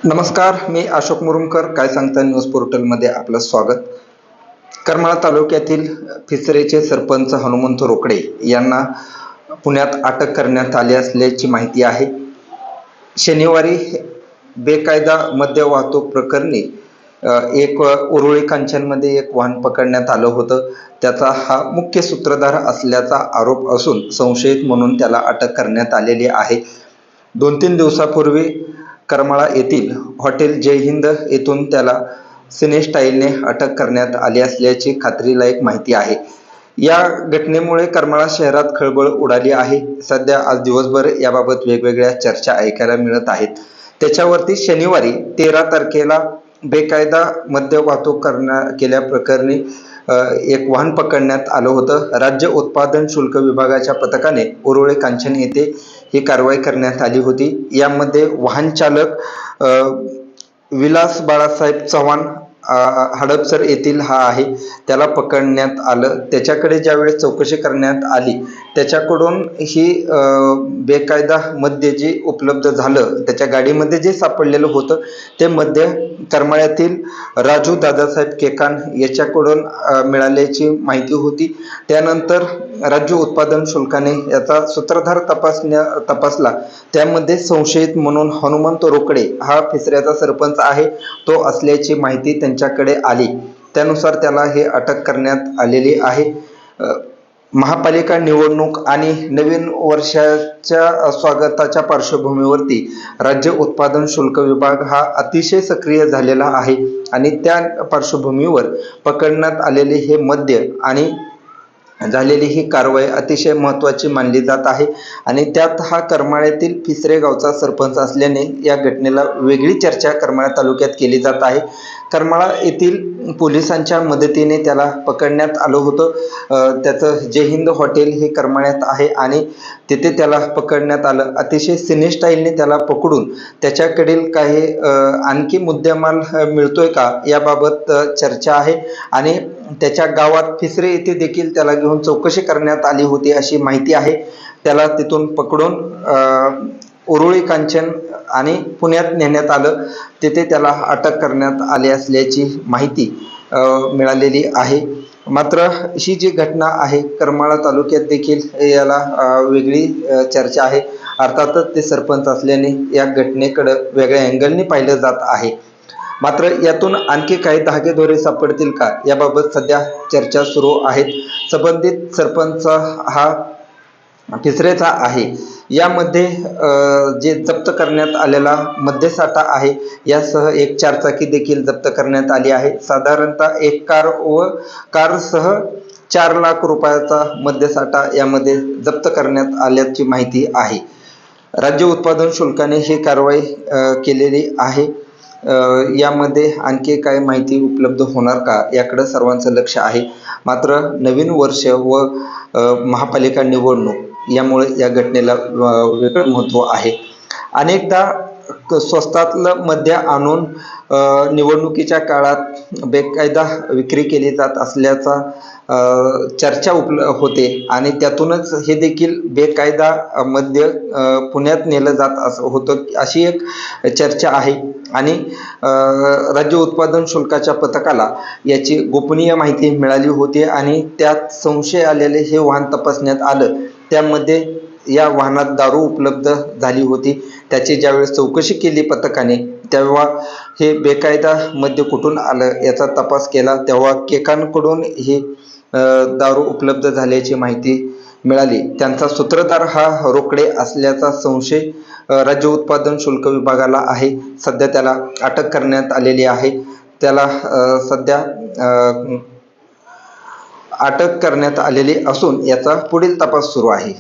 नमस्कार, मी अशोक मुरुमकर. काय सांगता न्यूज पोर्टलमध्ये आपलं स्वागत. करमाळा तालुक्यातील फिसरेचे सरपंच हनुमंत रोकडे यांना पुण्यात अटक करण्यात आली असल्याची माहिती आहे. शनिवारी बेकायदा मद्य वाहतूक प्रकरणी एक उरुळी कांचनमध्ये एक वाहन पकडण्यात आलं होतं. त्याचा हा मुख्य सूत्रधार असल्याचा आरोप असून संशयित म्हणून त्याला अटक करण्यात आलेली आहे. 2-3 दिवसापूर्वी करमाळा येथील हॉटेल जय हिंद येथून त्याला सिनेस्टाईलने अटक करण्यात आली असल्याची खात्रीलायक माहिती आहे. या घटनेमुळे करमाळा शहरात खळबळ उडाली आहे. सध्या आज दिवसभर याबाबत वेगवेगळ्या चर्चा ऐकायला मिळत आहेत. त्याच्यावरती शनिवारी 13 तारखेला बेकायदा मद्य वाहतूक केल्याप्रकरणी एक वाहन पकडण्यात आलं होतं. राज्य उत्पादन शुल्क विभागाच्या पथकाने उरुळे कांचन येथे ही कारवाई करण्यात आली होती. यामध्ये वाहन चालक विलास बाळासाहेब चव्हाण हडपसर येथील हा आहे. त्याला पकडण्यात आलं. त्याच्याकडे ज्यावेळेस चौकशी करण्यात आली त्याच्याकडून ही बेकायदा मद्य जे उपलब्ध झालं, त्याच्या गाडीमध्ये जे सापडलेलं होतं ते मद्य करमाळ्यातील राजू दादासाहेब केकान याच्याकडून मिळाल्याची माहिती होती. त्यानंतर राज्य उत्पादन शुल्काने याचा सूत्रधार तपासला. त्यामध्ये संशयित म्हणून हनुमंत रोकडे हा फिसऱ्याचा सरपंच आहे तो असल्याची माहिती त्यांच्याकडे आली. त्यानुसार त्याला हे अटक करण्यात आलेली आहे. महापालिका निवडणूक आणि नवीन वर्षाच्या स्वागताच्या पार्श्वभूमीवरती राज्य उत्पादन शुल्क विभाग हा अतिशय सक्रिय झालेला आहे आणि त्या पार्श्वभूमीवर पकडण्यात आलेले हे मद्य आणि झालेली ही कारवाई अतिशय महत्त्वाची मानली जात आहे. आणि त्यात हा करमाळ्यातील फिसरे गावचा सरपंच असल्याने या घटनेला वेगळी चर्चा करमाळा तालुक्यात केली जात आहे. करमाळा येथील पोलिसांच्या मदतीने त्याला पकडण्यात आलं होतं. त्याचं जय हिंद हॉटेल हे करमाळ्यात आहे आणि तिथे त्याला पकडण्यात आलं. अतिशय सिनेस्टाईलने त्याला पकडून त्याच्याकडील काही आणखी मुद्देमाल मिळतोय का याबाबत चर्चा आहे. आणि त्याच्या गावात फिसरे येथे देखील त्याला घेऊन चौकशी करण्यात आली होती अशी माहिती आहे. त्याला तिथून पकडून उरुळी कांचन आणि पुण्यात नेण्यात आलं. तिथे त्याला अटक करण्यात आली असल्याची माहिती मिळालेली आहे. मात्र ही जी घटना आहे करमाळा तालुक्यात देखील याला वेगळी चर्चा आहे. अर्थातच ते सरपंच असल्याने या घटनेकडे वेगळ्या अँगलने पाहिलं जात आहे. मात्र यातून आणखी काही धागेदोरे सापडतील का याबाबत सध्या चर्चा सुरू आहेत. संबंधित सरपंच हा फिसरेचा आहे. यामध्ये जे जप्त करण्यात आलेला मद्यसाठा आहे यासह एक चारचाकी देखील जप्त करण्यात आली आहे. साधारणतः एक कार व कारसह 4 लाख रुपयाचा मद्यसाठा यामध्ये जप्त करण्यात आल्याची माहिती आहे. राज्य उत्पादन शुल्काने ही कारवाई केलेली आहे. यामध्ये आणखी काय माहिती उपलब्ध होणार का याकडे सर्वांचं लक्ष आहे. मात्र नवीन वर्ष व महापालिका निवडणूक यामुळे या घटनेला वेगळं महत्त्व आहे. अनेकदा स्वस्तातलं मद्य आणून निवडणुकीच्या काळात बेकायदा विक्री केली जात असल्याचा चर्चा होते आणि त्यातूनच हे देखील बेकायदा मद्य पुण्यात नेलं जात होतं अशी एक चर्चा आहे. आणि राज्य उत्पादन शुल्काच्या पथकाला याची गोपनीय माहिती मिळाली होती आणि त्यात संशय आलेले हे वाहन तपासण्यात आलं. त्यामध्ये या वाहनात दारू उपलब्ध झाली होती. त्याची ज्यावेळेस चौकशी केली पथकाने तेव्हा हे बेकायदा मद्य कुठून आलं याचा तपास केला तेव्हा केकांकडून हे दारू उपलब्ध झाल्याची माहिती मिळाली. त्यांचा सूत्रधार हा रोकडे असल्याचा संशय राज्य उत्पादन शुल्क विभागाला आहे. सध्या त्याला अटक करण्यात आलेली आहे. त्याला सध्या अटक करण्यात आलेली असून याचा पुढील तपास सुरू आहे.